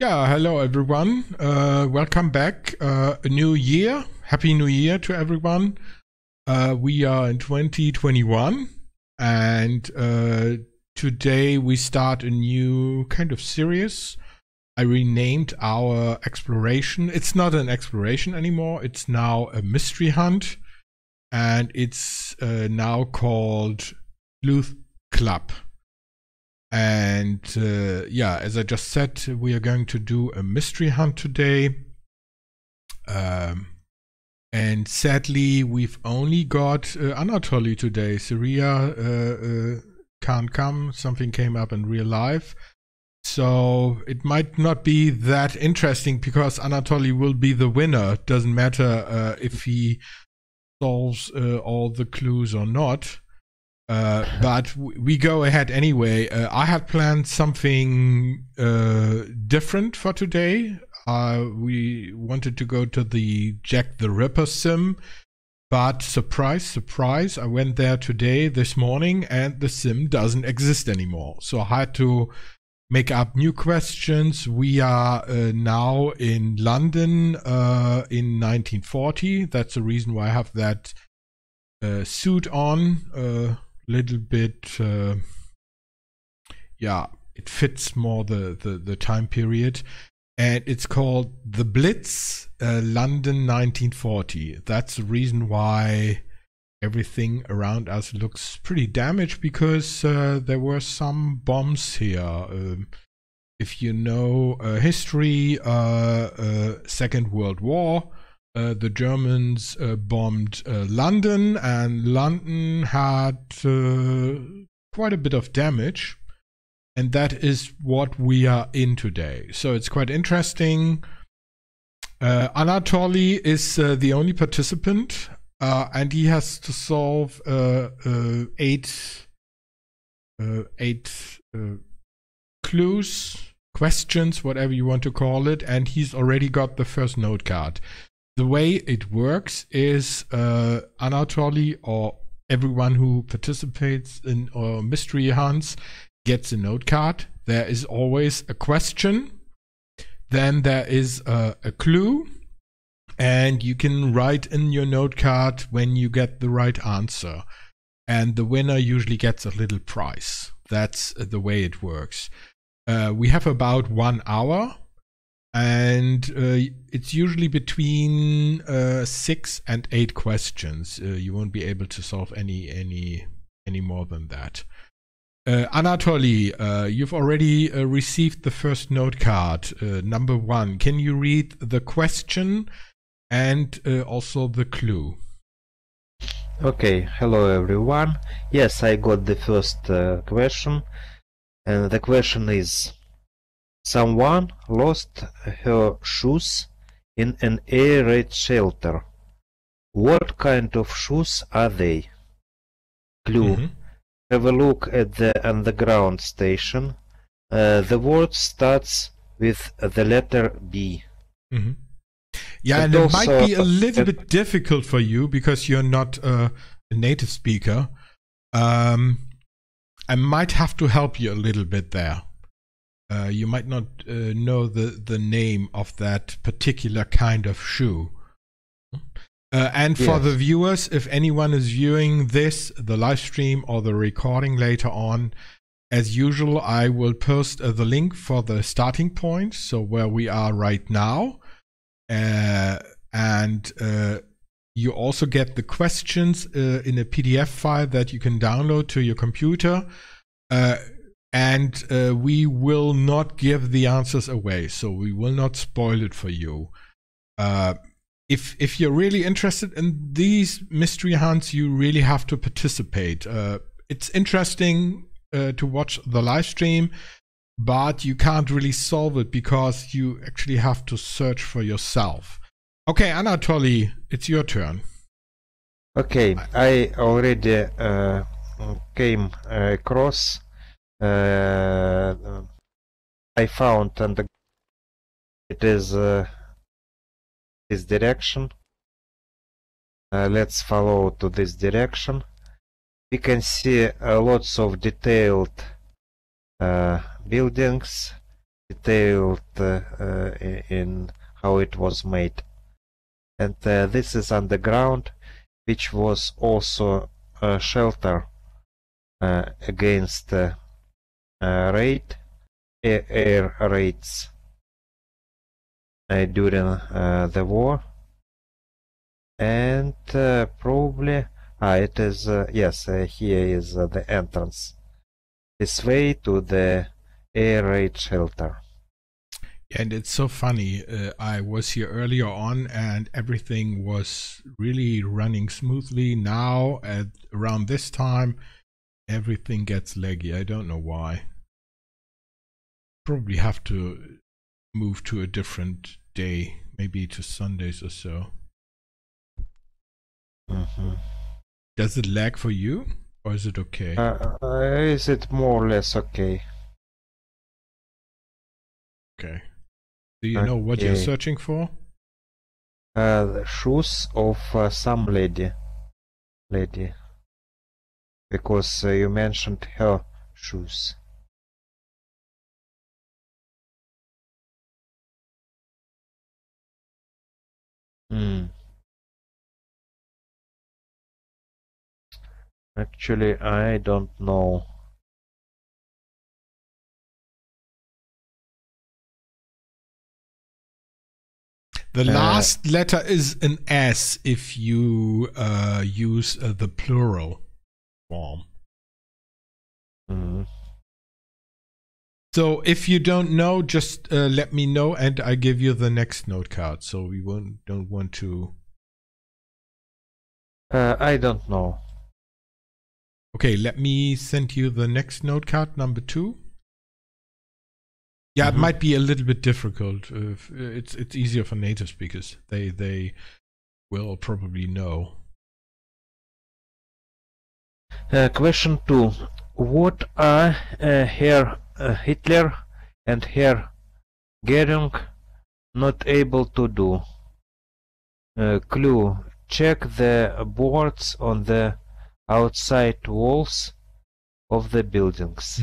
Yeah, hello everyone. Welcome back. A new year. Happy New Year to everyone. We are in 2021 and today we start a new kind of series. I renamed our exploration. It's not an exploration anymore. It's now a mystery hunt and it's now called Sleuth Club. And yeah, as I just said, we are going to do a mystery hunt today. And sadly, we've only got Anatoly today. Syria can't come. Something came up in real life. So it might not be that interesting because Anatoly will be the winner. Doesn't matter if he solves all the clues or not. But we go ahead anyway. I had planned something different for today. We wanted to go to the Jack the Ripper sim, but surprise, surprise, I went there today, this morning, and the sim doesn't exist anymore. So I had to make up new questions. We are now in London in 1940. That's the reason why I have that suit on. Little bit yeah, it fits more the time period, and it's called the Blitz, London 1940. That's the reason why everything around us looks pretty damaged, because there were some bombs here. If you know history, Second World War, the Germans bombed London, and London had quite a bit of damage, and that is what we are in today. So it's quite interesting. Anatoly is the only participant, and he has to solve eight clues, questions, whatever you want to call it, and he's already got the first note card. The way it works is Anatoly, or everyone who participates in mystery hunts, gets a note card. There is always a question. Then there is a clue. And you can write in your note card when you get the right answer. And the winner usually gets a little prize. That's the way it works. We have about 1 hour. And it's usually between 6 and 8 questions. You won't be able to solve any more than that. Anatoly, you've already received the first note card, number 1. Can you read the question and also the clue? Okay, hello everyone. Yes, I got the first question. And the question is: someone lost her shoes in an air raid shelter. What kind of shoes are they? Clue: have a look at the underground station. The word starts with the letter B. Yeah, and it might be a little bit difficult for you because you're not a native speaker. I might have to help you a little bit there. You might not know the name of that particular kind of shoe. And for the viewers, if anyone is viewing this, the live stream or the recording later on, as usual, I will post the link for the starting point, so where we are right now. And you also get the questions in a PDF file that you can download to your computer. And we will not give the answers away, so we will not spoil it for you. If you're really interested in these mystery hunts, you really have to participate. It's interesting to watch the live stream, but you can't really solve it because you actually have to search for yourself. Okay, Anatoly, it's your turn. Okay, I already came across. I found, and it is this direction. Let's follow to this direction. We can see lots of detailed buildings detailed in how it was made. And this is underground, which was also a shelter against air raids during the war. And probably it is yes, here is the entrance this way to the air raid shelter. And it's so funny, I was here earlier on and everything was really running smoothly. Now at around this time everything gets laggy. I don't know why. Probably have to move to a different day, maybe to Sundays or so. Does it lag for you, or is it okay? Is it more or less okay? Okay. Do you know what you're searching for? The shoes of some lady. Because you mentioned her shoes. Actually, I don't know. The last letter is an S if you use the plural form. So if you don't know, just let me know and I give you the next note card. So we don't want to. I don't know. Okay, let me send you the next note card, number 2. Yeah, it might be a little bit difficult. It's easier for native speakers. They will probably know. Question 2. What are Herr Hitler and Herr Goering not able to do? Clue. Check the boards on the outside walls of the buildings.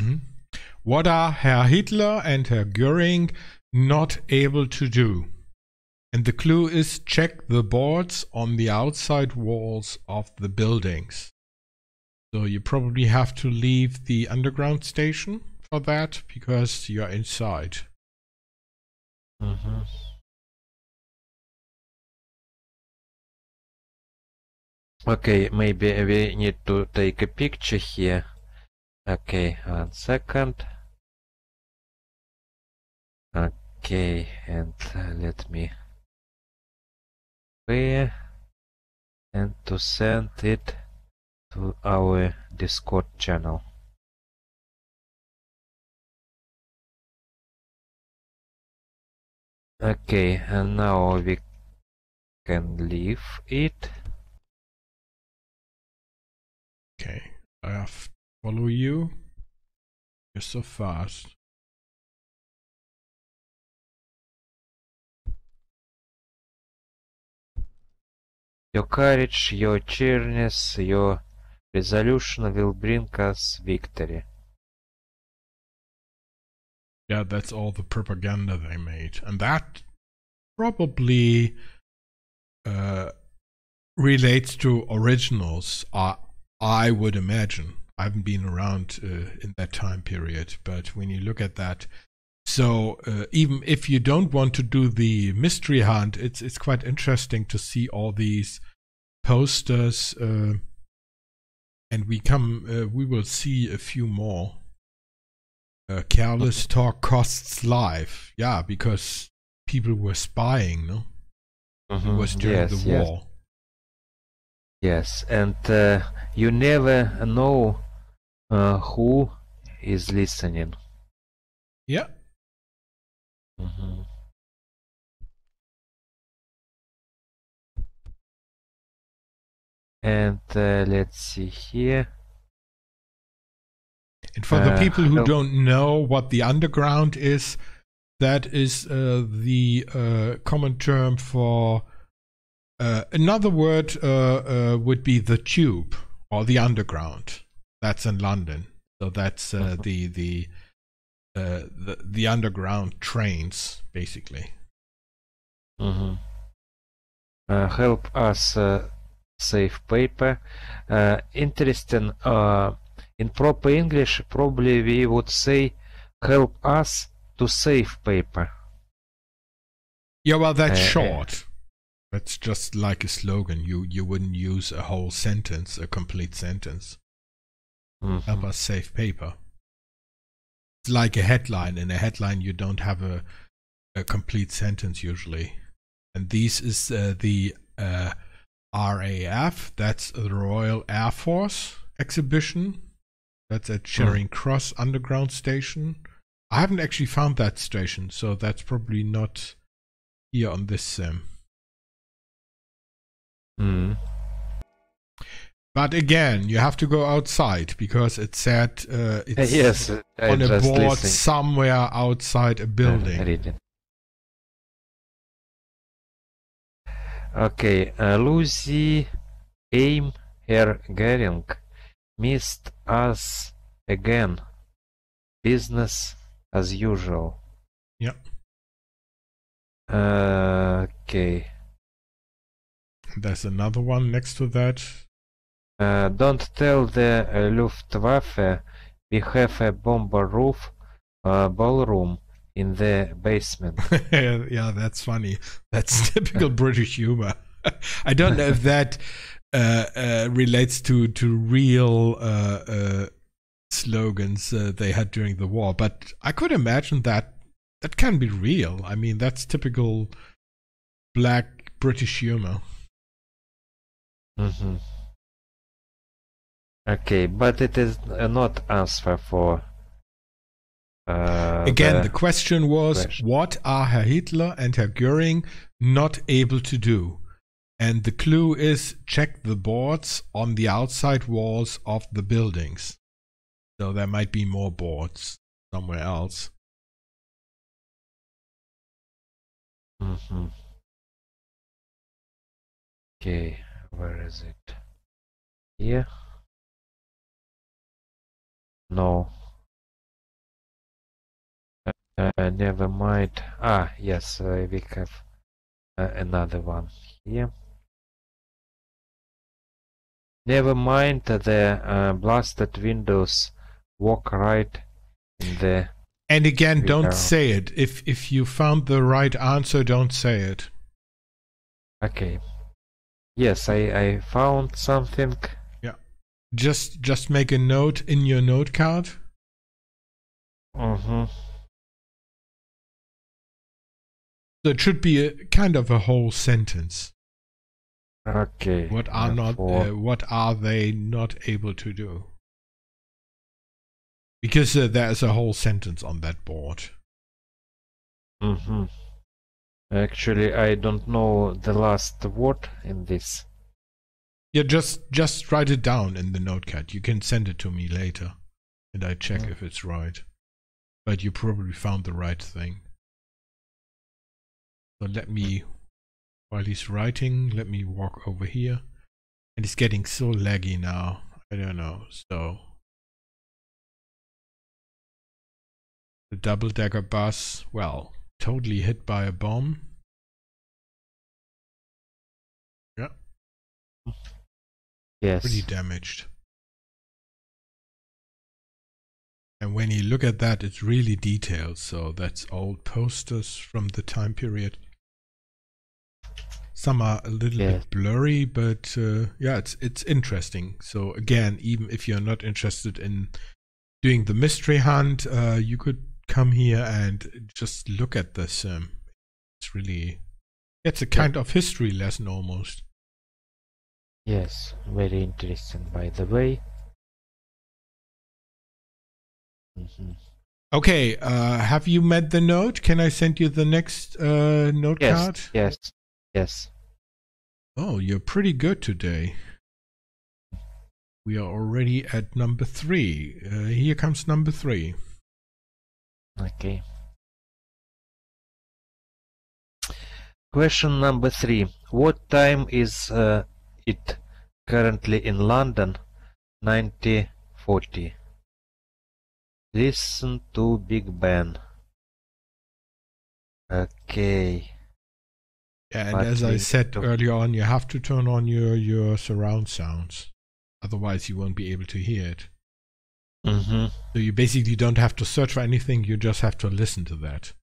What are Herr Hitler and Herr Goering not able to do? And the clue is check the boards on the outside walls of the buildings. So you probably have to leave the underground station for that because you're inside. Okay, maybe we need to take a picture here. Okay, 1 second. Okay, and let me clear and to send it to our Discord channel. Okay, and now we can leave it. Okay, I have to follow you. You're so fast. Your courage, your cheeriness, your resolution will bring us victory. Yeah, that's all the propaganda they made. And that probably relates to originals, I would imagine. I haven't been around in that time period, but when you look at that, so even if you don't want to do the mystery hunt, it's quite interesting to see all these posters, and we will see a few more. Careless talk costs life. Yeah, because people were spying, no? It was during the war. Yes, and you never know who is listening. Yeah. And let's see here. And for the people who don't know what the underground is, that is the common term for another word would be the tube or the underground. That's in London. So that's the the underground trains, basically. Help us save paper. Interesting. In proper English, probably we would say help us to save paper. Yeah, well, that's short. That's just like a slogan. You wouldn't use a whole sentence, a complete sentence. Help us save paper. It's like a headline. In a headline, you don't have a complete sentence usually. And this is the RAF. That's the Royal Air Force exhibition. That's at Charing Cross Underground Station. I haven't actually found that station, so that's probably not here on this sim. But again, you have to go outside because it said it's on a board somewhere outside a building. Okay, Lucy aim her Gering missed us again. Business as usual. Yep. Okay. There's another one next to that. Don't tell the Luftwaffe we have a bomber roof ballroom in the basement. Yeah, that's funny. That's typical British humor. I don't know if that relates to real slogans they had during the war, but I could imagine that can be real. I mean, that's typical black British humor. Okay, but it is not answer for. Again, the question was, what are Herr Hitler and Herr Göring not able to do? And the clue is, check the boards on the outside walls of the buildings. So there might be more boards somewhere else. Okay, where is it? Here? No. Never mind. Yes, we have another one here. Never mind the blasted windows. Walk right in the. And again, don't say it. If you found the right answer, don't say it. Okay. Yes, I found something. Yeah. Just make a note in your note card. So it should be a kind of a whole sentence. Okay. What are they not able to do? Because there is a whole sentence on that board. Actually, I don't know the last word in this. Yeah, just write it down in the notepad. You can send it to me later, and I check if it's right. But you probably found the right thing. So let me, while he's writing, let me walk over here. And it's getting so laggy now. I don't know. So the double-decker bus, well, totally hit by a bomb. Yeah. Yes. Pretty damaged. And when you look at that, it's really detailed. So that's old posters from the time period. Some are a little bit blurry, but yeah, it's interesting. So again, even if you're not interested in doing the mystery hunt, you could come here and just look at this. It's really, it's a kind of history lesson almost. Yes, very interesting, by the way. Okay, have you met the note? Can I send you the next note card? Yes. Oh, you're pretty good today. We are already at number 3. Here comes number 3. Okay. Question number 3. What time is it currently in London? 1940. Listen to Big Ben. Okay. Yeah, and But as we I need said to- earlier on, you have to turn on your surround sounds. Otherwise, you won't be able to hear it. Mhm. So you basically don't have to search for anything, you just have to listen to that.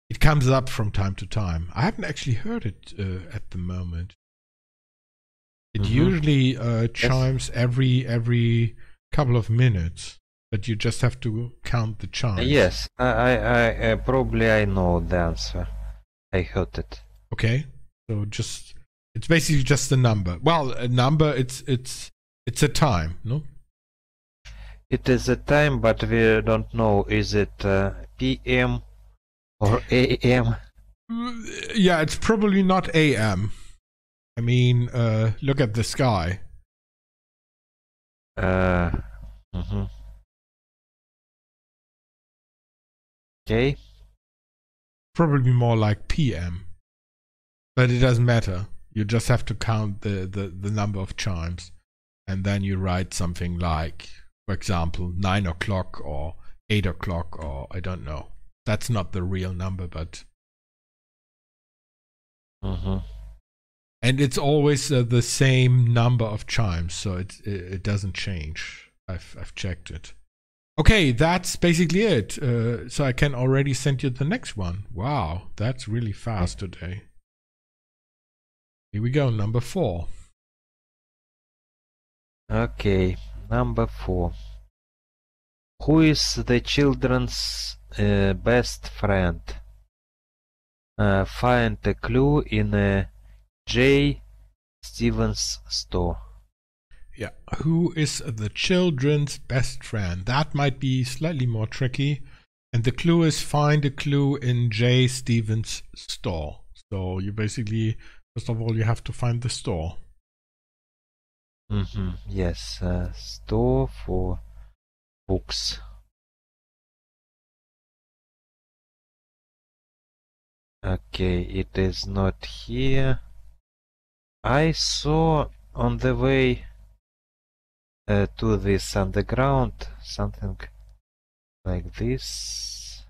It comes up from time to time. I haven't actually heard it at the moment. It usually chimes every couple of minutes, but you just have to count the chimes. Yes, I probably I know the answer. I heard it. Okay, so it's basically just a number. Well, a number. It's a time, no? It is a time, but we don't know. Is it PM or AM? Yeah, it's probably not AM. I mean, look at the sky. Mhm. Okay. Probably more like PM. But it doesn't matter. You just have to count the number of chimes. And then you write something like, for example, 9 o'clock or 8 o'clock or I don't know. That's not the real number, but... Mhm. And it's always the same number of chimes, so it doesn't change. I've checked it. Okay, that's basically it. So I can already send you the next one. Wow, that's really fast today. Here we go, number 4. Okay, number 4. Who is the children's best friend? Find a clue in a J. Stevens store. Yeah, who is the children's best friend? That might be slightly more tricky. And the clue is find a clue in J. Stevens store. So you basically, first of all, you have to find the store. Yes, store for books. Okay, it is not here. I saw on the way to this underground something like this.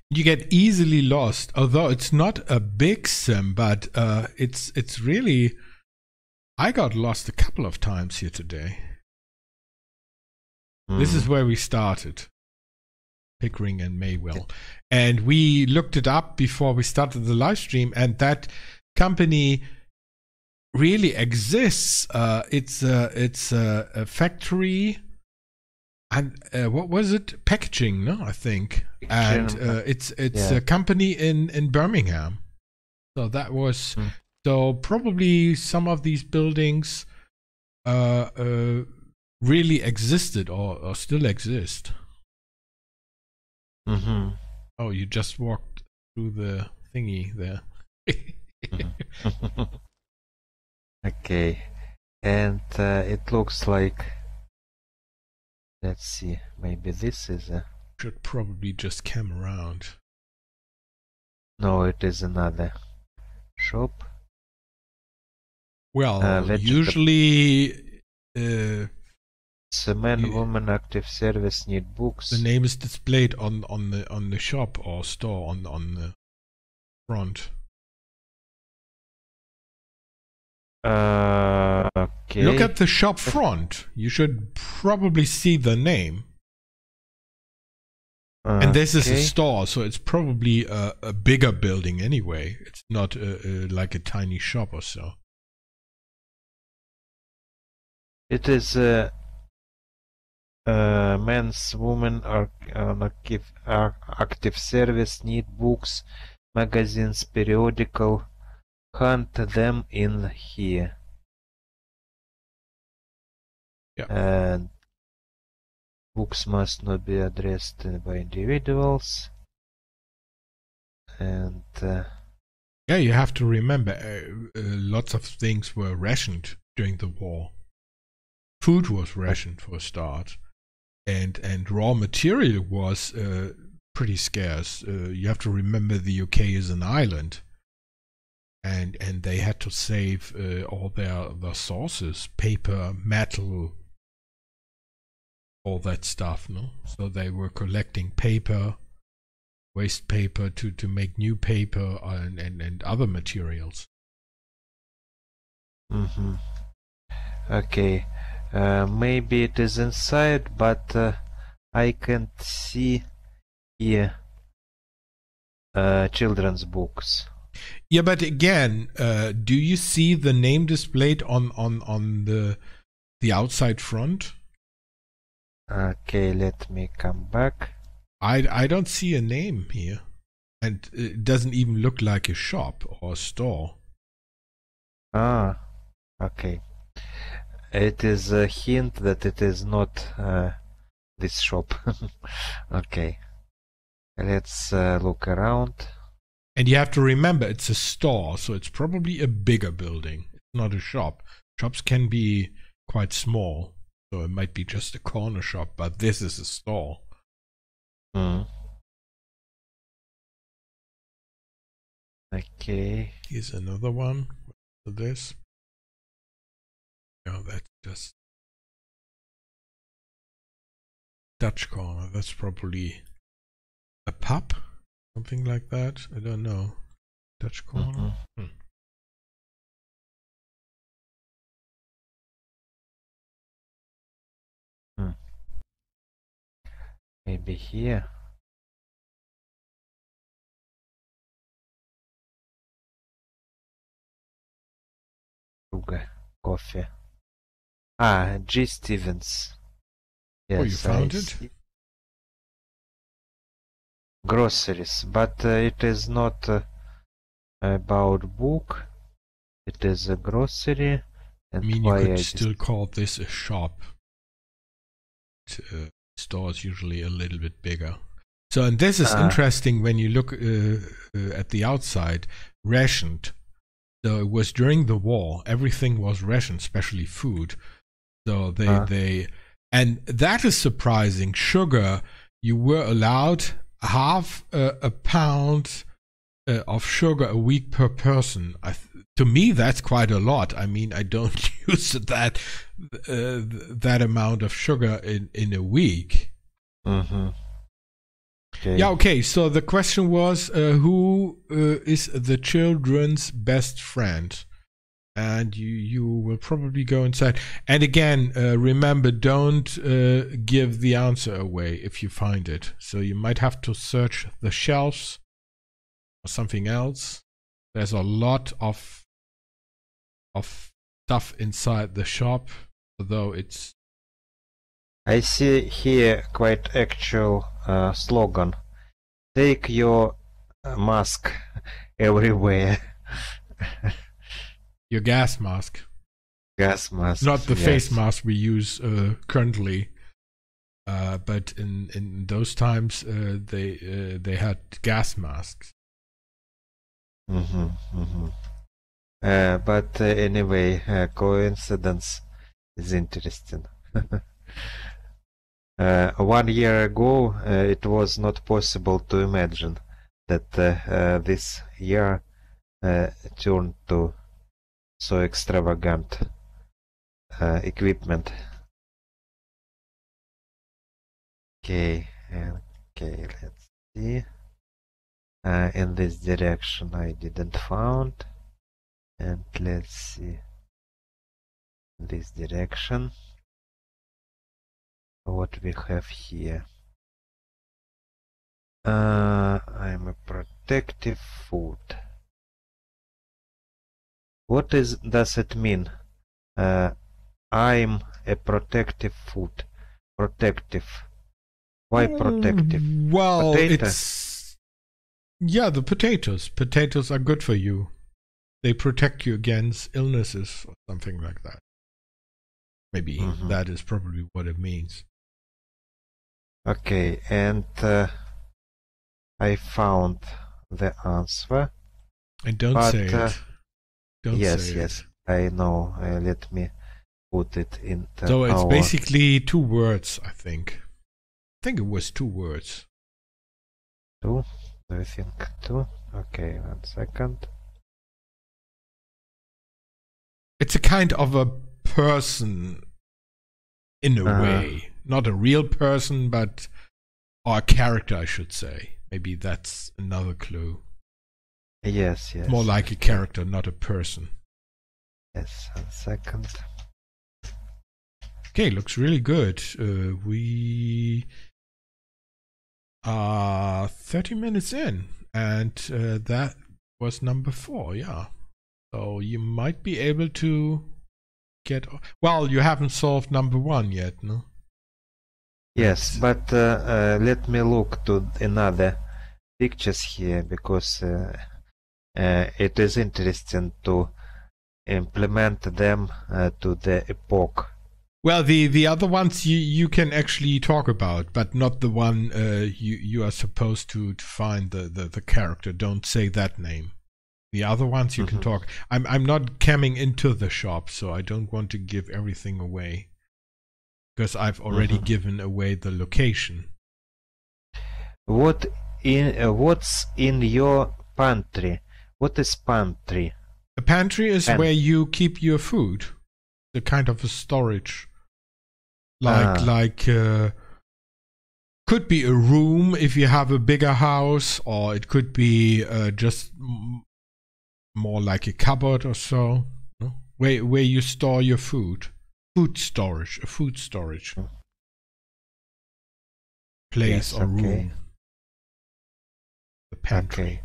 You get easily lost, although it's not a big sim, but it's really... I got lost a couple of times here today. This is where we started. Pickering and Maywell. And we looked it up before we started the live stream, and that company really exists. It's a factory, and what was it? Packaging, no? I think. And it's a company in Birmingham. So that was so probably some of these buildings really existed or still exist. Oh, you just walked through the thingy there. Okay, and it looks like, let's see, maybe this is a... Should probably just come around. No, it is another shop. Well, usually it's a man, woman, active service, need books. The name is displayed on the shop or store on the front. Okay. Look at the shop front. You should probably see the name. And this is a store, so it's probably a bigger building anyway. It's not like a tiny shop or so. It is men's, women, active service, need books, magazines, periodical. Hunt them in here. Yeah. And books must not be addressed by individuals. And yeah, you have to remember, lots of things were rationed during the war. Food was rationed for a start, and raw material was pretty scarce. You have to remember the UK is an island, and they had to save all their sources: paper, metal, all that stuff, no? So they were collecting paper, waste paper to make new paper and other materials. Mm-hmm. Okay, maybe it is inside, but I can't see here children's books. Yeah, but again, do you see the name displayed on the outside front? Okay, let me come back. I don't see a name here, and it doesn't even look like a shop or a store. Ah, okay. It is a hint that it is not this shop. Okay, let's look around. And you have to remember, it's a store, so it's probably a bigger building. It's not a shop. Shops can be quite small, so it might be just a corner shop, but this is a store. Mm. Okay. Here's another one. What's this? No, that's just Dutch corner. That's probably a pub, something like that. I don't know. Dutch corner. Mm-hmm. Maybe here. Sugar, coffee. Ah, G. Stevens. Yes, Oh, you found I it? see. Groceries, but it is not about book. It is a grocery. And I mean, you why could still call this a shop. Store is usually a little bit bigger. So, and this is interesting when you look at the outside, rationed. So it was during the war, everything was rationed, especially food. So and that is surprising. Sugar, you were allowed half a pound of sugar a week per person. To me, that's quite a lot. I mean, I don't use that amount of sugar in a week. Mm-hmm. Okay. Yeah, okay. So the question was, who is the children's best friend? And you will probably go inside. And again, remember, don't give the answer away if you find it. So you might have to search the shelves or something else. There's a lot of stuff inside the shop, although it's... I see here quite actual slogan. Take your mask everywhere. Your gas mask. Gas mask. Not the face mask we use currently. But in those times, they had gas masks. Mm-hmm, mm-hmm. But anyway, coincidence is interesting. 1 year ago, it was not possible to imagine that this year turned to so extravagant equipment. Okay, let's see. In this direction I didn't found. And let's see. In this direction. What we have here. I'm a protective food. What does it mean? I'm a protective food. Protective. Why protective? Well, Potato? it's... Yeah, the potatoes. Potatoes are good for you. They protect you against illnesses or something like that. Maybe that is probably what it means. Okay, and I found the answer. And don't say it. Don't say yes, it. I know. Let me put it in the So it's basically 2 words, I think. I think it was 2 words. 2? Do you think 2? Okay, 1 second. It's a kind of a person in a way. not a real person, but or a character, I should say. Maybe that's another clue. Yes. More like a character, not a person. Yes, 1 second. Okay, looks really good. We are 30 minutes in, and that was number 4, yeah. So you might be able to get... Well, you haven't solved number 1 yet, no? Yes, but let me look to another pictures here, because it is interesting to implement them to the epoch. Well, the other ones you can actually talk about, but not the one you are supposed to find the character. Don't say that name. The other ones you can talk. I'm not coming into the shop, so I don't want to give everything away, because I've already given away the location. What's in your pantry? What is pantry? A pantry is where you keep your food. The kind of a storage. Like could be a room if you have a bigger house, or it could be just more like a cupboard or so, no? Where you store your food. Food storage, a food storage place or room. The pantry. Okay.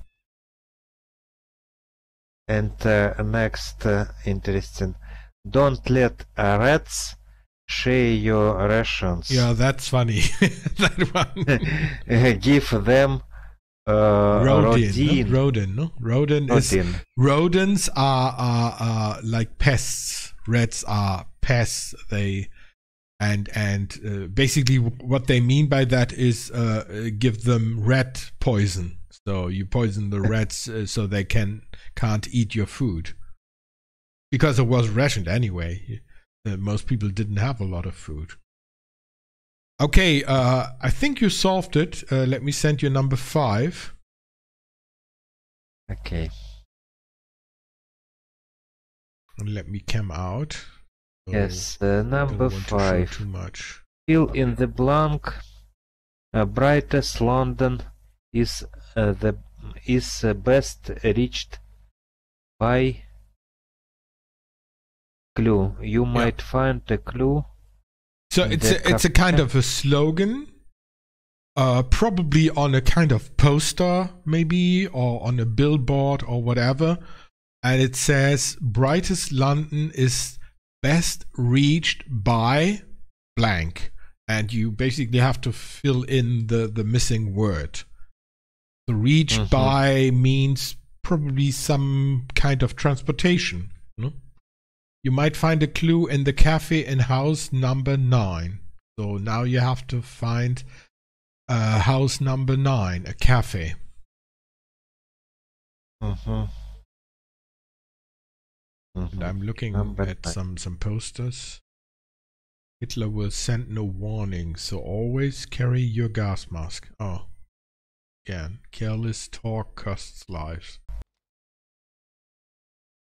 And next interesting. Don't let rats share your rations. Yeah, that's funny. That one. Give them rodent. No? Rodents are like pests. Rats are pests. They and basically what they mean by that is give them rat poison. So you poison the rats so they can't eat your food, because it was rationed anyway. Most people didn't have a lot of food. Okay, I think you solved it. Let me send you number 5. Okay. And let me come out. So Yes, number 5. Too much. Fill in the blank. Brightest London is best reached by clue. You might find a clue. So it's a kind of a slogan, probably on a kind of poster, maybe, or on a billboard or whatever, and it says brightest London is best reached by blank, and you basically have to fill in the missing word. The reached by means probably some kind of transportation. No? You might find a clue in the cafe in house number 9. So now you have to find house number 9, a cafe. And I'm looking at some posters. Hitler will send no warning, so always carry your gas mask. Oh, again, careless talk costs lives.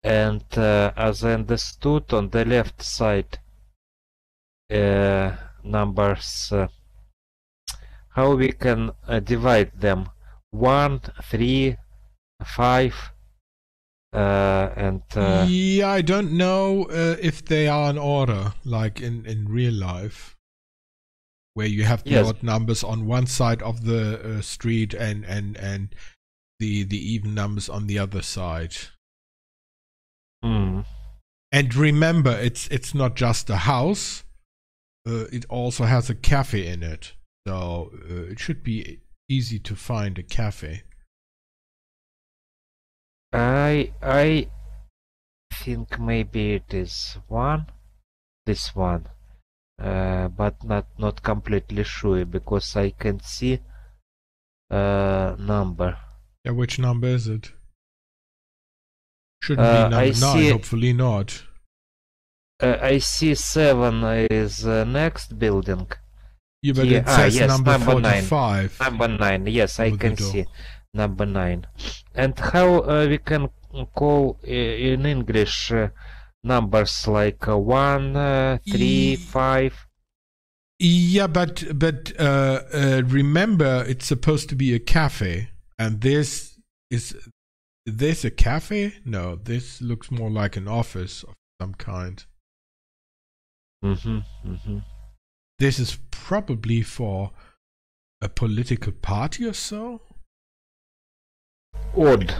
And as I understood, on the left side, numbers, how we can divide them? 1, 3, 5, and... yeah, I don't know if they are in order, like in real life, where you have the odd numbers on one side of the street and the even numbers on the other side. And remember, it's not just a house, it also has a cafe in it, so it should be easy to find a cafe. I think maybe it is this one, but not completely sure, because I can see number. Yeah, which number is it? Shouldn't be number 9, hopefully not. I see 7 is next building. Yeah, but it says yes, number 45. 9. Number 9, yes, I can see. Number 9. And how we can call in English numbers like 1, 3, 5? Yeah, but remember, it's supposed to be a cafe, and this is this a cafe? No, this looks more like an office of some kind. This is probably for a political party or so. Odd.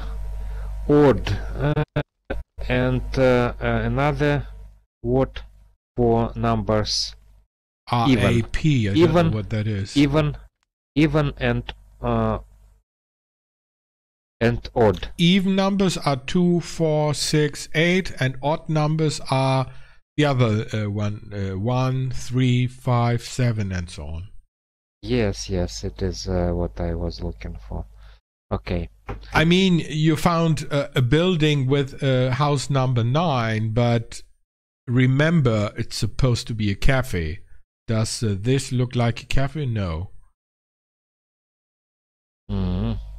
And another word for numbers. RAP. I don't know what that is. Even and odd. Even numbers are 2, 4, 6, 8, and odd numbers are the other 1, 3, 5, 7, and so on. Yes, it is what I was looking for. Okay. I mean, you found a building with house number 9, but remember, it's supposed to be a cafe. Does this look like a cafe? No.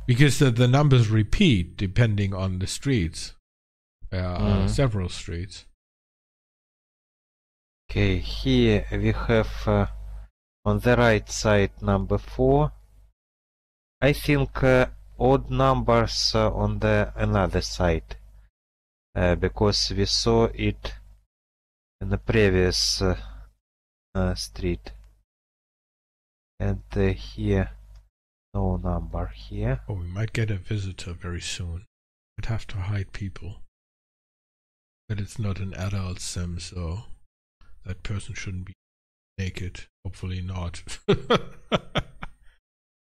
Because the numbers repeat depending on the streets. There are several streets. Okay, here we have on the right side number 4. I think odd numbers on the another side, because we saw it in the previous street. And here, no number here. Oh, we might get a visitor very soon. We'd have to hide people. But it's not an adult sim, so that person shouldn't be naked. Hopefully not.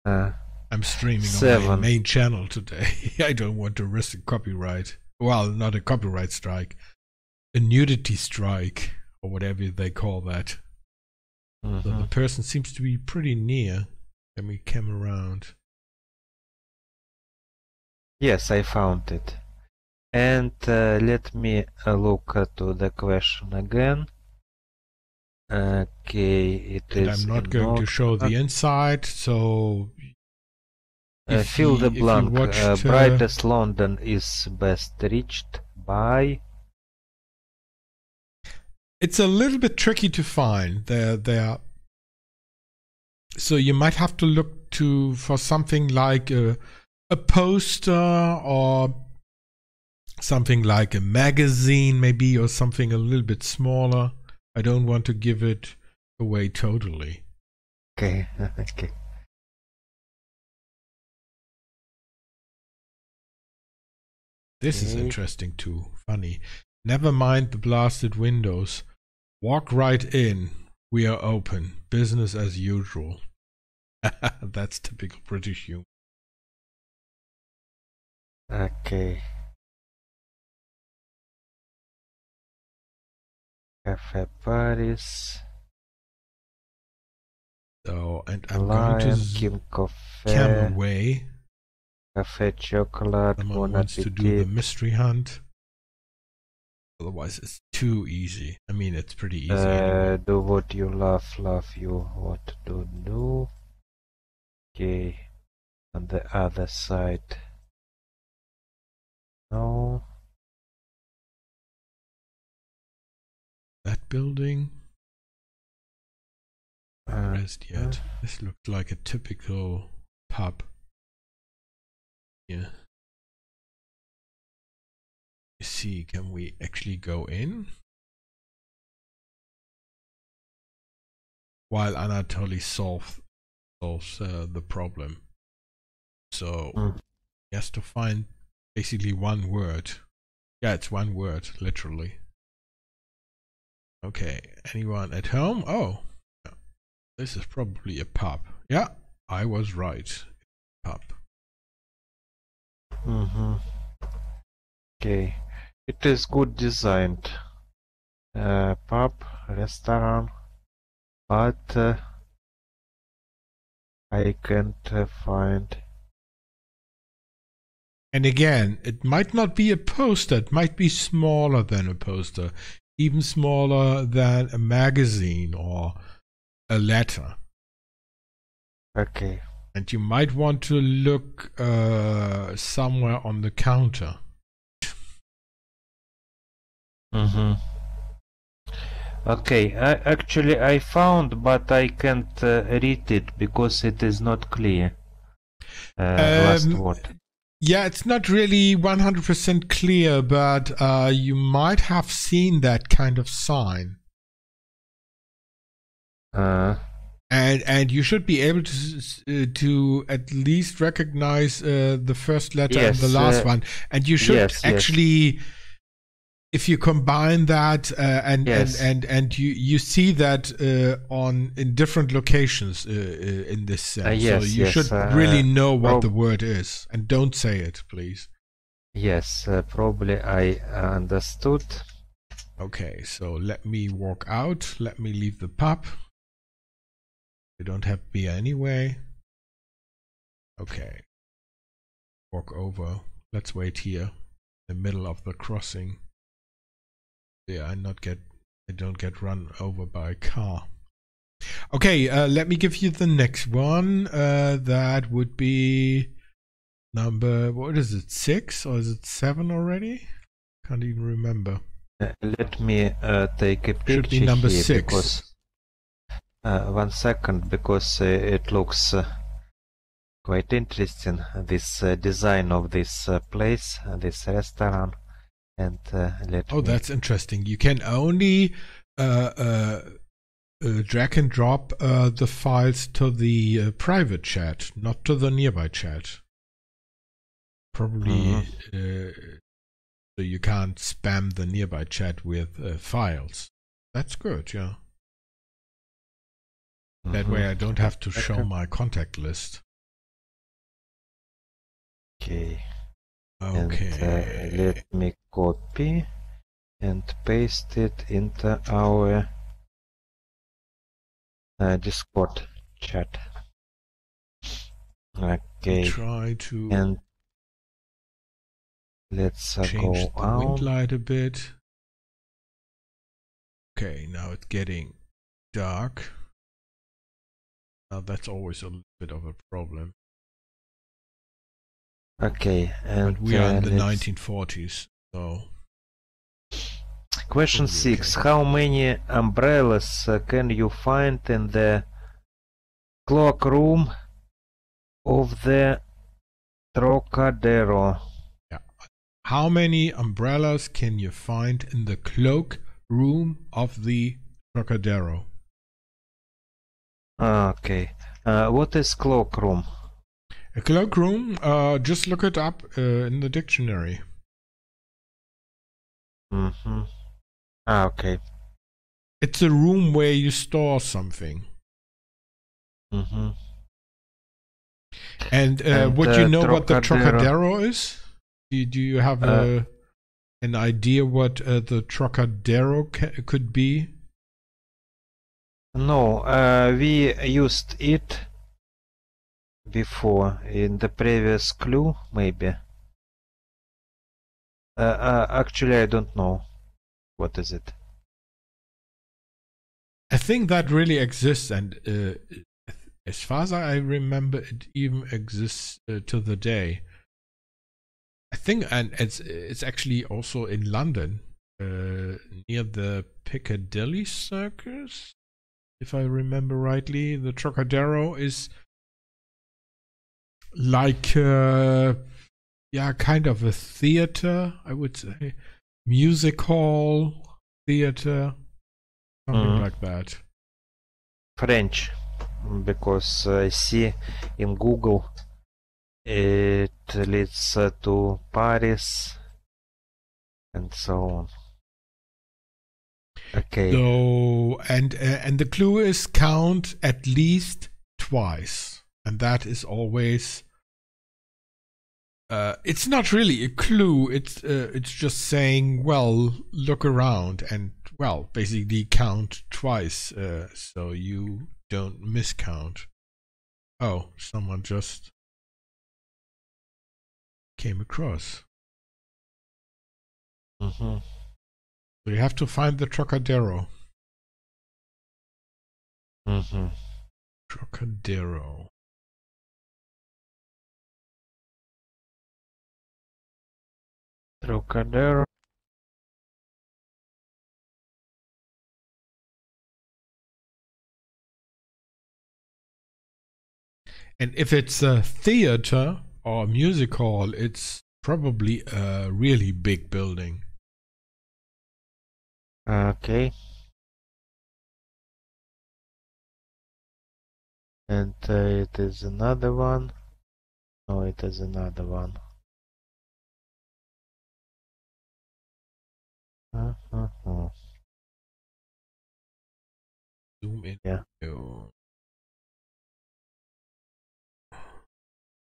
I'm streaming 7. on my main channel today. I don't want to risk a copyright. Well, not a copyright strike. A nudity strike, or whatever they call that. So the person seems to be pretty near. Let me come around. Yes, I found it. And let me look to the question again. Okay, it and is. I'm not going to show the inside, so fill the blank. Brightest London is best reached by. It's a little bit tricky to find. There. So you might have to look for something like a poster or something like a magazine, maybe, or something a little bit smaller. I don't want to give it away totally. Okay. Okay. This is interesting too. Funny. Never mind the blasted windows. Walk right in. We are open. Business as usual. That's typical British humor. Okay. Cafe Paris. So, and I'm going to King Camel Way. Cafe Chocolate. Someone wants to do the mystery hunt. Otherwise, it's too easy. I mean, it's pretty easy. Anyway. Do what you love you what to do. Okay. On the other side. No. That building. Not rest yet. This looks like a typical pub. Yeah. You see, can we actually go in? While Anatoly solves the problem. So he has to find basically one word. Yeah, it's one word, literally. Okay, anyone at home? Oh, this is probably a pub. Yeah, I was right. Pub. Okay, it is good designed. Pub, restaurant, but I can't find. And again, it might not be a poster. It might be smaller than a poster, even smaller than a magazine or a letter. Okay. And you might want to look somewhere on the counter. Okay, actually I found, but I can't read it because it is not clear. Last word. Yeah, it's not really 100% clear, but you might have seen that kind of sign. And you should be able to at least recognize the first letter and the last one. And you should actually, if you combine that and you see that in different locations in this cell, so you should really know what the word is, and don't say it, please. Yes, probably I understood. Okay, so let me walk out. Let me leave the pub. We don't have beer anyway. Okay. Walk over. Let's wait here, in the middle of the crossing. Yeah, I don't get run over by a car. Okay, let me give you the next one. That would be number, what is it, 6 or is it 7 already? Can't even remember. Let me take a picture. Should be number here 6. Because, 1 second, because it looks quite interesting, this design of this place, this restaurant. And that's interesting. You can only drag and drop the files to the private chat, not to the nearby chat. Probably so you can't spam the nearby chat with files. That's good, yeah. That way I don't have to show my contact list. Okay. Okay. And, let me copy and paste it into our Discord chat. Okay. Try to and let's change go the wind out. light a bit. Okay, now it's getting dark. Now that's always a little bit of a problem. Okay, and but we are in the 1940s, so. Question 6. Okay. How many umbrellas can you find in the cloakroom of the Trocadero? Yeah. How many umbrellas can you find in the cloakroom of the Trocadero? Okay. What is cloakroom? A cloakroom, just look it up in the dictionary. Okay. It's a room where you store something. And would you know what the Trocadero is? Do you have an idea what the Trocadero could be? No, we used it before in the previous clue, maybe. Actually, I don't know. What is it? I think that really exists, and as far as I remember, it even exists to the day. I think, and it's actually also in London, near the Piccadilly Circus, if I remember rightly. The Trocadero is like, kind of a theater, I would say, music hall, theater, something like that. French, because I see in Google it leads to Paris and so on. Okay. So and the clue is count at least twice, and that is always. It's not really a clue. It's just saying, well, look around and basically count twice, so you don't miscount. Oh, someone just came across. So you have to find the Trocadero. Trocadero. Trocadero. And if it's a theater or a music hall, it's probably a really big building. Okay. And it is another one. No, it is another one. Zoom in. Yeah. Oh,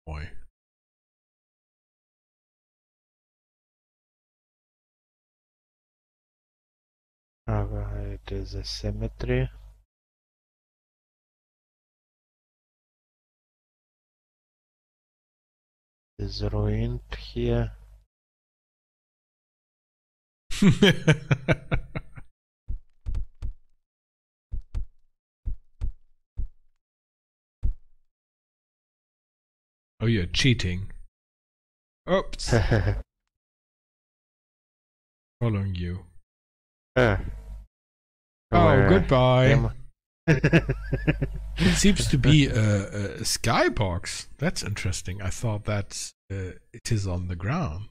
boy. It is a cemetery. It is ruined here. Oh, you're cheating. Oops. Following you. Oh, goodbye. It seems to be a skybox. That's interesting. I thought that it is on the ground.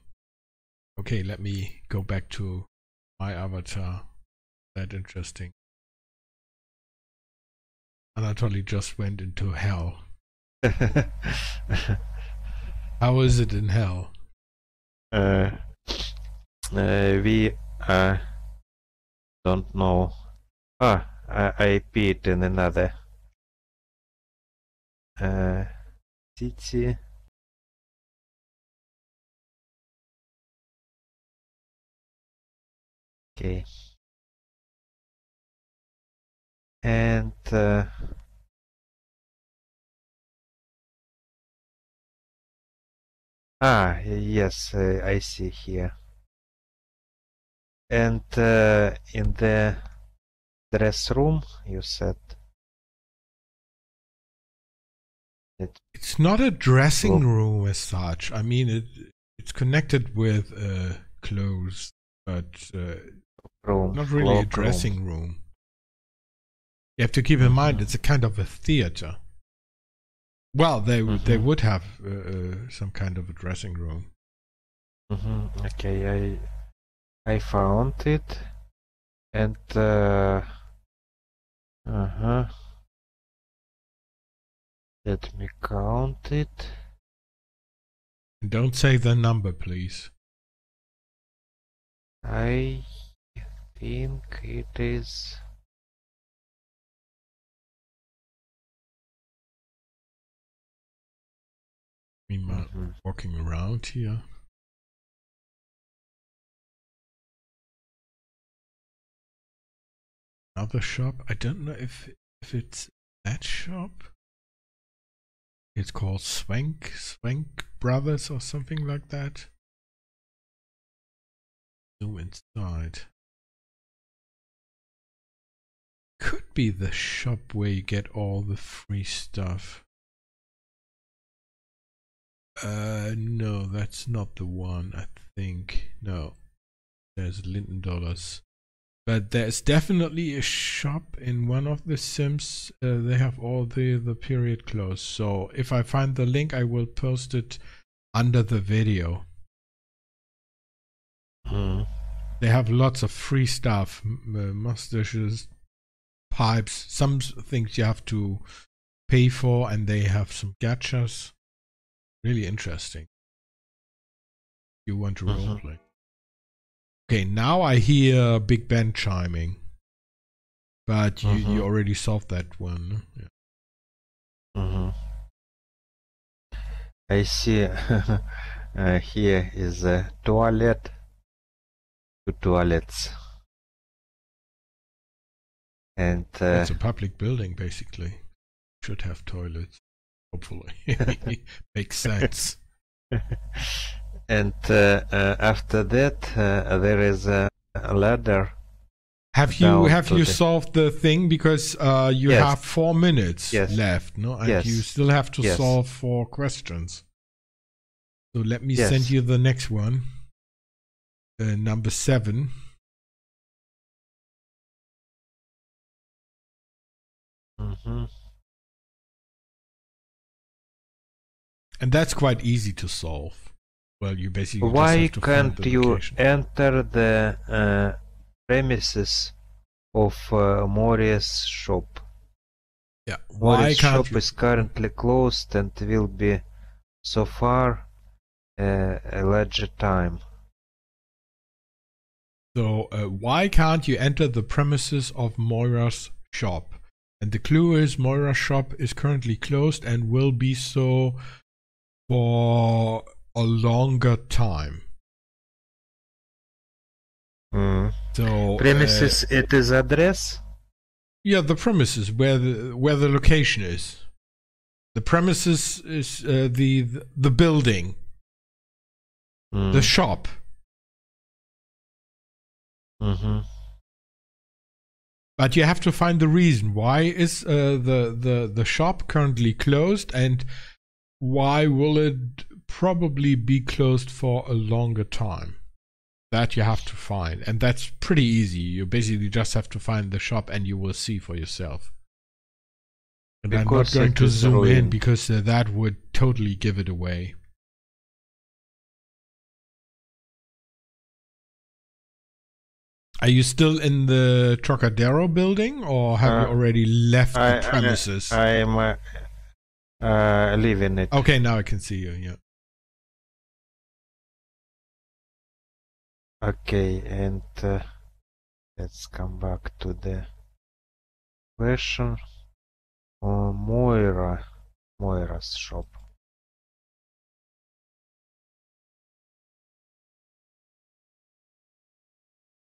Okay, let me go back to my avatar. That interesting. Anatoly just went into hell. How is it in hell? We don't know. I peed in another city. Okay. And yes, I see here. And in the dress room, you said it's not a dressing room as such. I mean, it's connected with clothes, but not really a dressing room. You have to keep in mind it's a kind of a theater. Well, they would have some kind of a dressing room. Okay, I found it, and let me count it. Don't say the number, please. I think it is. Walking around here. Another shop. I don't know if it's that shop. It's called Swank Brothers or something like that. Zoom inside. Could be the shop where you get all the free stuff. No, that's not the one, I think. No. There's Linden Dollars. But there's definitely a shop in one of the Sims. They have all the period clothes. So if I find the link, I will post it under the video. They have lots of free stuff. Mustaches, pipes. Some things you have to pay for, and they have some gachas. Really interesting. You want to roleplay. Okay, now I hear Big Ben chiming. But you already solved that one. Yeah. I see here is a toilet. 2 toilets. And it's a public building, basically. Should have toilets. Hopefully. Makes sense. And after that, there is a ladder. Have you solved the thing? Because you have 4 minutes left, no? And you still have to solve 4 questions. So let me send you the next one. Number 7. And that's quite easy to solve. Well, you basically just Why have to find can't the you location. enter the premises of Moria's shop? Yeah, why Moria's can't shop you? is currently closed and will be so far a larger time. So why can't you enter the premises of Moira's shop? And the clue is Moira's shop is currently closed and will be so for a longer time. So Premises, it is address? yeah, the premises where the location is. The premises is the building, the shop. But you have to find the reason. Why is the shop currently closed, and why will it probably be closed for a longer time? That you have to find, and that's pretty easy. You basically just have to find the shop, and you will see for yourself. And I'm not going to zoom in because that would totally give it away. Are you still in the Trocadero building, or have you already left the premises? I am leaving it. Okay, now I can see you, yeah. Okay, and let's come back to the question. Moira's shop.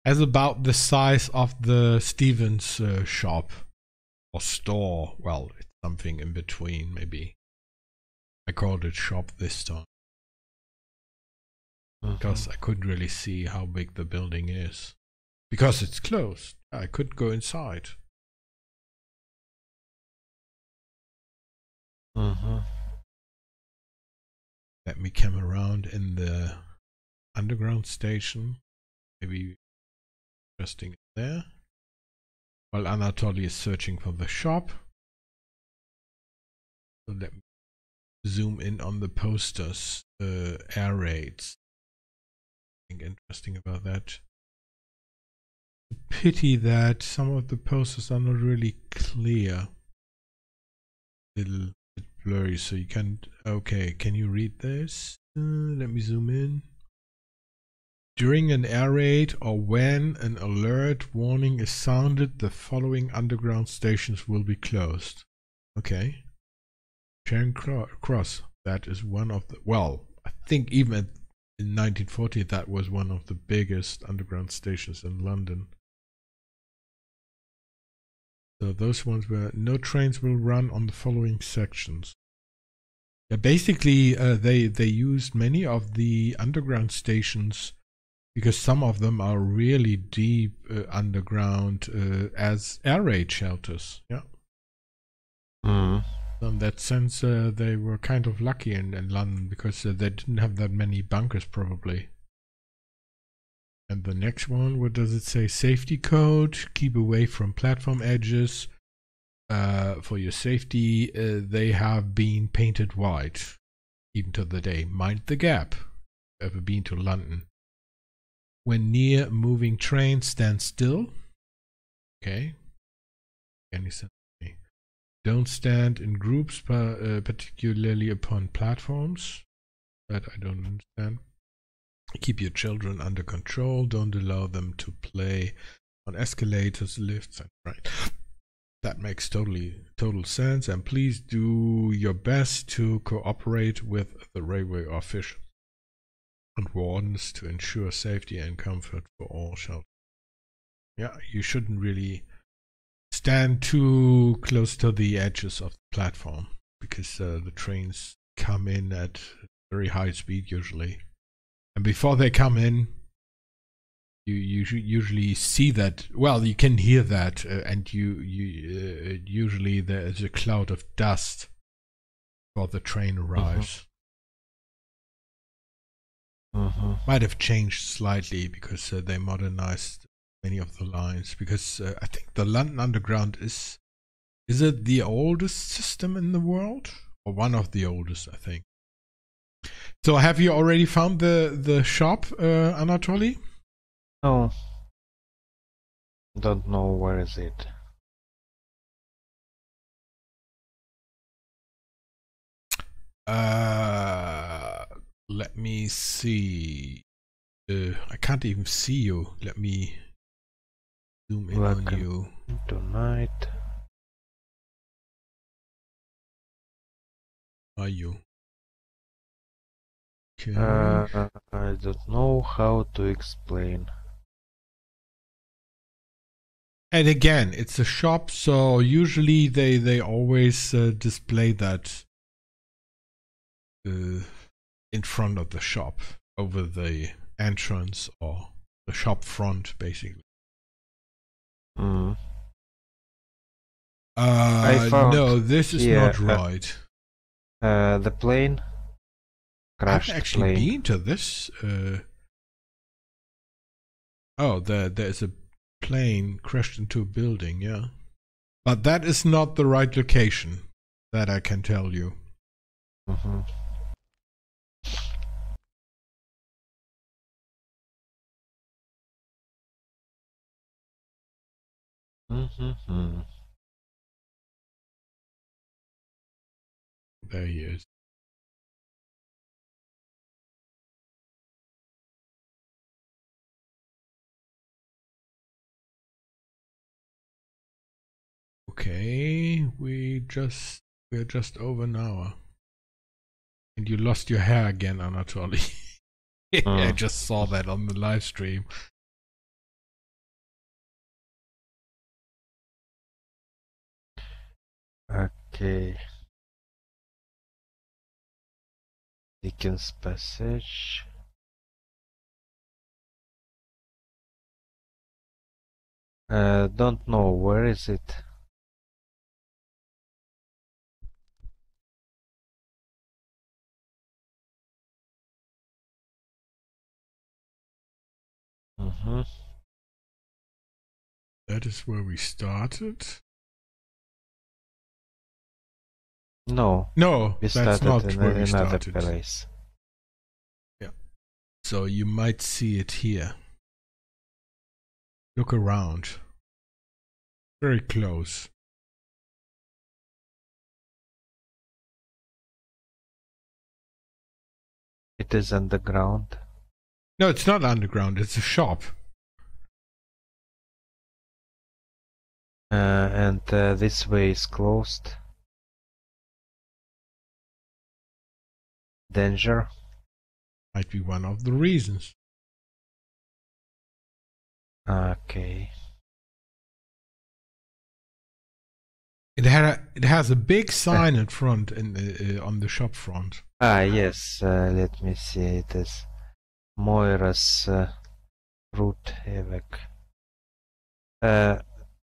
As about the size of the Stevens shop or store. Well, it's something in between, maybe. I called it shop this time because I couldn't really see how big the building is because it's closed. I couldn't go inside. Let me come around in the underground station. Maybe interesting there. While Anatoly is searching for the shop. So let me zoom in on the posters. Air raids. Something interesting about that. Pity that some of the posters are not really clear. Little bit blurry, so you can't. Okay, can you read this? Let me zoom in. During an air raid or when an alert warning is sounded, the following underground stations will be closed. Okay. Charing Cross. That is one of the. Well, I think even in 1940 that was one of the biggest underground stations in London. So those ones were no trains will run on the following sections. Yeah, basically, they used many of the underground stations because some of them are really deep underground as air raid shelters. Yeah. So in that sense, they were kind of lucky in London because they didn't have that many bunkers probably. And the next one, what does it say? Safety code, keep away from platform edges. For your safety, they have been painted white, even to the day. Mind the gap. Ever been to London? When near moving trains, stand still. Okay. Any sense? Don't stand in groups, particularly upon platforms. That I don't understand. Keep your children under control. Don't allow them to play on escalators, lifts, and right. That makes total sense. And please do your best to cooperate with the railway officials and wardens to ensure safety and comfort for all shelters. Yeah, you shouldn't really stand too close to the edges of the platform because the trains come in at very high speed usually. And before they come in, you usually see that. Well, you can hear that, and usually there is a cloud of dust before the train arrives. Might have changed slightly because they modernized many of the lines. Because I think the London Underground is it the oldest system in the world, or one of the oldest? I think. So have you already found the shop, Anatoly? No. Don't know where is it. Let me see. I can't even see you. Let me zoom in on you. Tonight. Are you? Okay. I don't know how to explain. And again, it's a shop, so usually they always display that in front of the shop, over the entrance or the shop front, basically. Mm. I found, no, this is not right. The plane crashed. I've actually been to this. Oh, there's a plane crashed into a building, yeah. But that is not the right location. That I can tell you. Mm-hmm. Mm-hmm. There he is. Okay, we're just over an hour. And you lost your hair again, Anatoly. I just saw that on the live stream. Okay. Dickens Passage. Don't know, where is it? Mm-hmm. That is where we started. No. No, We that's started not in where we another started. place. Yeah. So you might see it here. Look around. Very close. It is underground. No, it's not underground. It's a shop. And this way is closed. Danger. Might be one of the reasons. Okay. It has a big sign in front on the shop front. Yes. Let me see. It is Moira's route evac.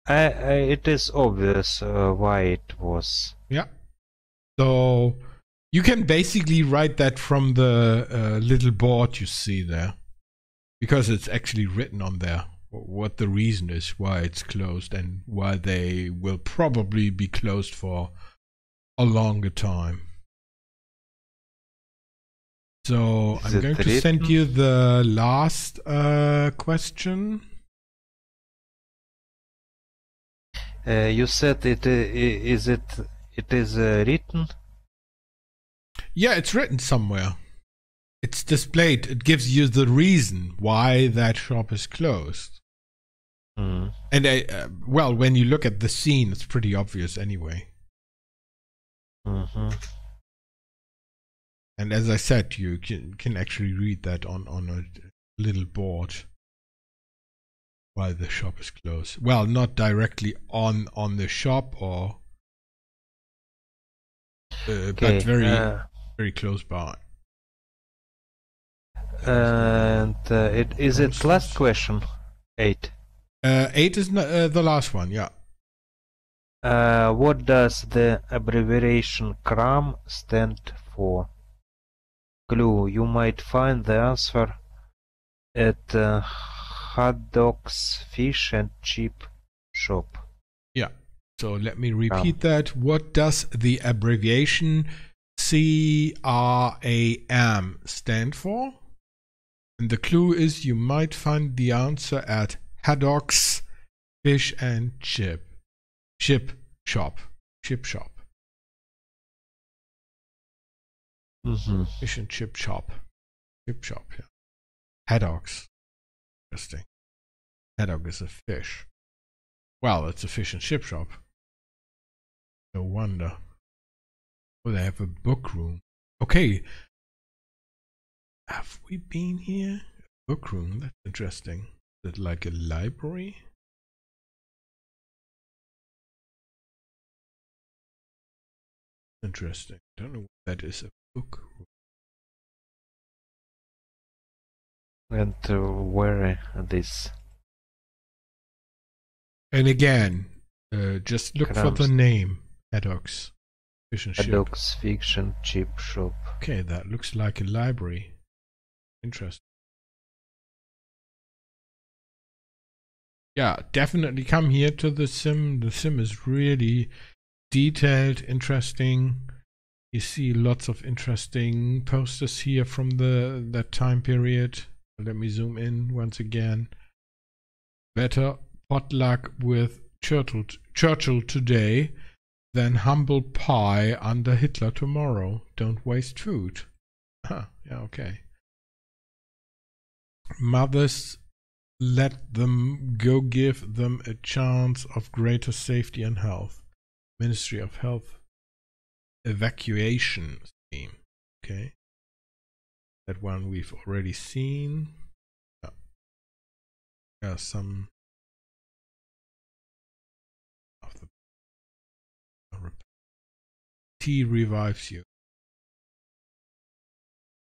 It is obvious why it was. Yeah. So you can basically write that from the little board you see there, because it's actually written on there what the reason is why it's closed and why they will probably be closed for a longer time. So I'm going to send you the last question. You said it is written? Yeah, it's written somewhere. It's displayed. It gives you the reason why that shop is closed. Mm. And well, when you look at the scene, it's pretty obvious anyway. Mm-hmm. And as I said, you can actually read that on a little board why the shop is closed. Well, not directly on the shop, or but very close by. And it last question? 8. 8 is the last one, yeah. What does the abbreviation CRAM stand for? Clue, you might find the answer at Hot Dogs Fish and Chip Shop. Yeah, so let me repeat that. What does the abbreviation CRAM stand for? And the clue is you might find the answer at Haddock's Fish and Chip Shop. Fish and chip shop. Chip shop, yeah. Haddock's. Interesting. Haddock is a fish. Well, it's a fish and chip shop. No wonder. Oh, they have a book room. Okay. Have we been here? Book room, that's interesting. Is it like a library? Interesting. Don't know what that is. A book room. And where this? And again, just look for the name. Haddock's Fish and Chip. Haddock's Fish and Chip Shop. Okay, that looks like a library. Interesting. Yeah, definitely come here to the sim. The sim is really detailed, interesting. You see lots of interesting posters here from that time period. Let me zoom in once again. Better potluck with Churchill today than humble pie under Hitler tomorrow. Don't waste food. Yeah, okay. Mothers, let them go, give them a chance of greater safety and health. Ministry of Health evacuation scheme. Okay. That one we've already seen. Yeah, some of the tea revives you.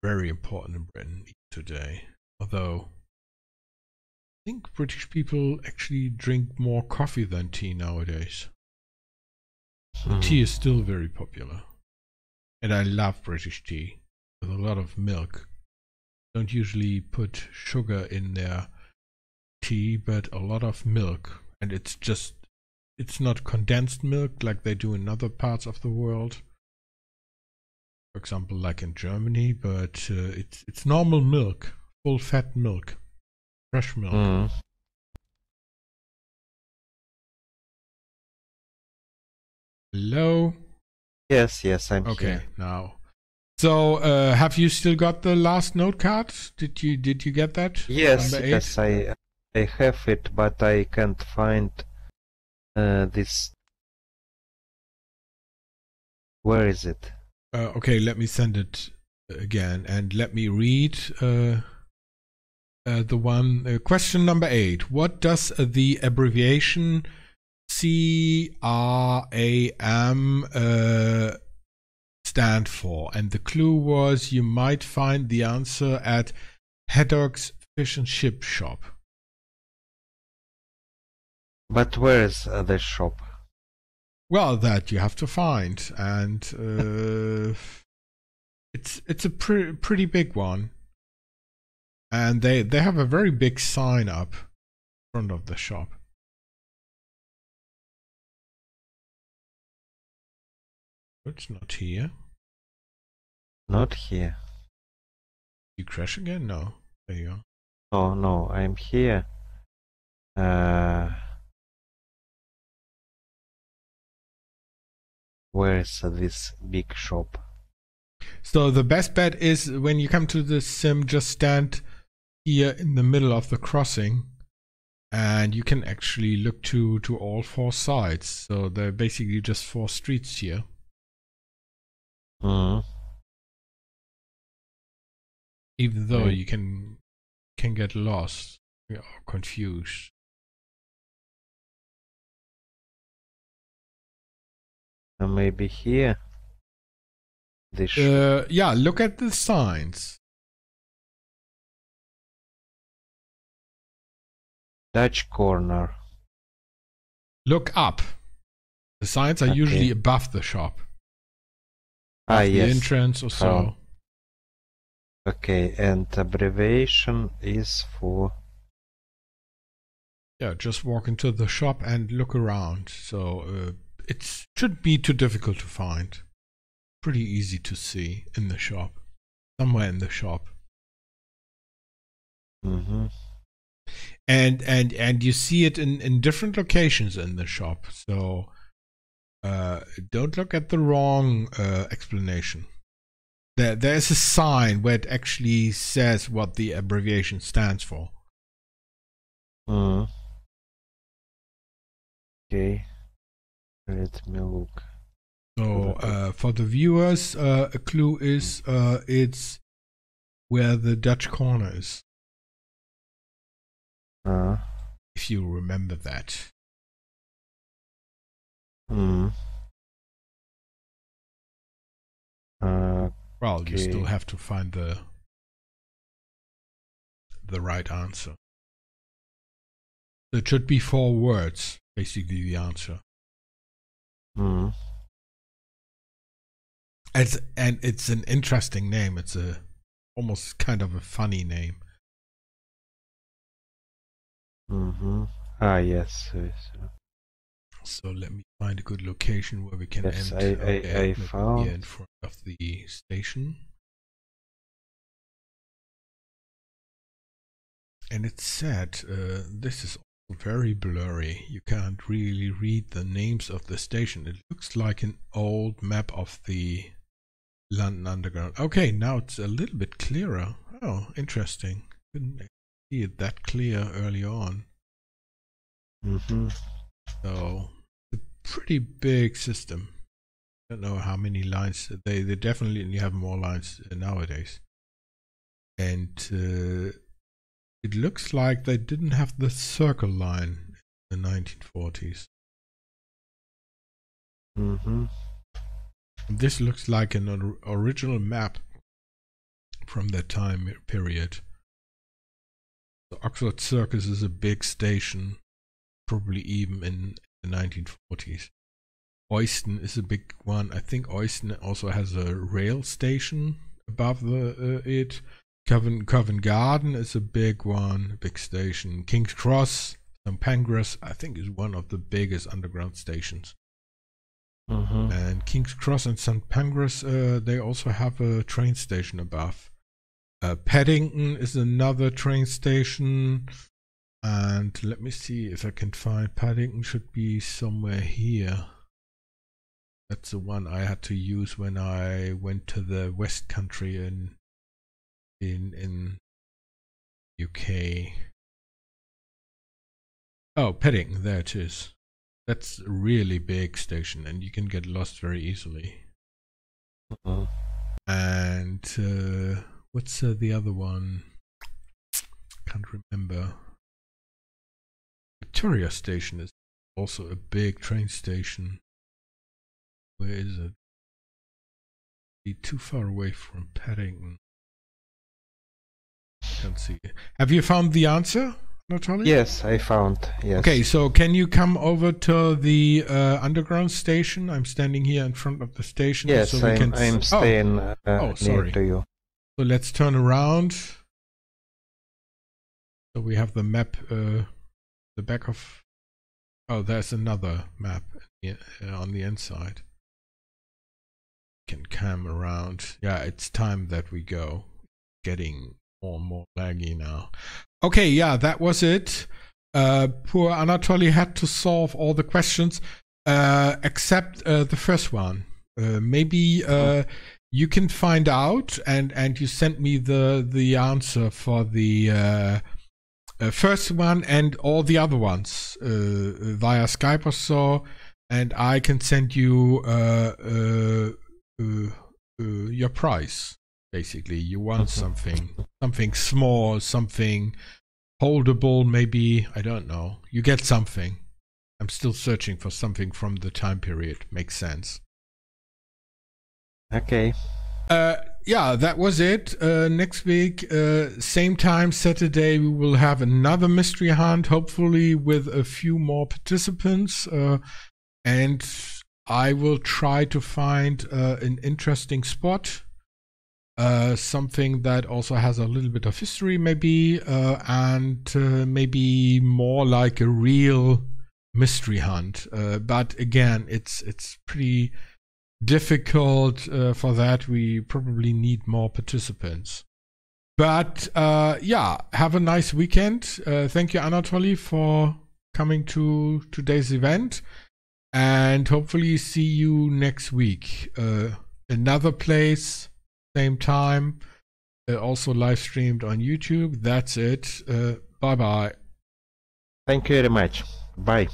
Very important in Britain today. Although I think British people actually drink more coffee than tea nowadays. Tea is still very popular. And I love British tea with a lot of milk. Don't usually put sugar in their tea, but a lot of milk. And it's not condensed milk like they do in other parts of the world. For example, like in Germany, but it's normal milk, full fat milk, fresh milk. Hello? Yes, I'm okay, here. Now. So, have you still got the last note card? Did you get that? Yes, Number 8? yes, I have it, but I can't find this. Where is it? Okay, let me send it again, and let me read the one. Question number 8. What does the abbreviation CRAM stand for? And the clue was you might find the answer at Haddock's Fish and Chip Shop. But where is the shop? Well, that you have to find, and it's a pretty big one, and they have a very big sign up in front of the shop. It's not here. Not here. You crash again? No. There you go. Oh no, I'm here. Where is this big shop? So the best bet is when you come to the sim, just stand here in the middle of the crossing, and you can actually look to all 4 sides. So there are basically just 4 streets here. Even though you can get lost or confused. Maybe here. This yeah, look at the signs. Dutch corner. Look up. The signs are usually above the shop. Above the entrance or so. Oh. Okay, and abbreviation is for... Yeah, just walk into the shop and look around. So it shouldn't be too difficult to find. pretty easy to see in the shop, somewhere in the shop. Mm-hmm. And you see it in different locations in the shop. So don't look at the wrong explanation. There's a sign where it actually says what the abbreviation stands for. Mm. Okay, let me look. So for the viewers, a clue is it's where the Dutch corner is. If you remember that. Mm. Well, Okay. you still have to find the right answer. It should be 4 words, basically the answer. Mm. And it's an interesting name. It's a almost kind of a funny name. Mm-hmm. Yes. So let me find a good location where we can Yes, end. I found. Here in front of the station. And it's sad, this is also very blurry. You can't really read the names of the station. It looks like an old map of the London Underground. Okay, now it's a little bit clearer. Oh, interesting. Couldn't see it that clear early on. Mm-hmm. So, it's a pretty big system. I don't know how many lines. They definitely have more lines nowadays. And it looks like they didn't have the circle line in the 1940s. Mm-hmm. This looks like an original map from that time period. The Oxford Circus is a big station, probably even in the 1940s. Euston is a big one. I think Euston also has a rail station above it. Covent Garden is a big one, a big station. King's Cross, St Pancras, I think is one of the biggest underground stations. Mm-hmm. And King's Cross and St Pancras, they also have a train station above. Paddington is another train station. And let me see if I can find Paddington. Should be somewhere here. That's the one I had to use when I went to the West Country in UK. Oh, Paddington, there it is. That's a really big station, and you can get lost very easily. Mm-hmm. And what's the other one? Can't remember. Victoria Station is also a big train station. Where is it? Be too far away from Paddington. Can't see it. Have you found the answer, Anatoly? Yes, I found. Yes. Okay, so can you come over to the underground station? I'm standing here in front of the station. Yes, so I'm staying sorry. near to you. So let's turn around. So we have the map, the back of. Oh, there's another map on the inside. Can come around. Yeah, it's time that we go. Getting more and more laggy now. Okay, yeah, that was it. Poor Anatoly had to solve all the questions except the first one. Maybe you can find out, and you sent me the answer for the first one and all the other ones via Skype or so, and I can send you your prize. Basically, you want something small, something holdable, maybe. I don't know. You get something. I'm still searching for something from the time period. Makes sense. Okay. Yeah, that was it. Next week, same time, Saturday, we will have another mystery hunt, hopefully with a few more participants. And I will try to find an interesting spot. Something that also has a little bit of history, maybe, and maybe more like a real mystery hunt. But again, it's pretty difficult for that. We probably need more participants. But yeah, have a nice weekend. Thank you, Anatoly, for coming to today's event. And hopefully see you next week. Another place, same time. Also live streamed on YouTube. That's it. Bye-bye. Thank you very much. Bye.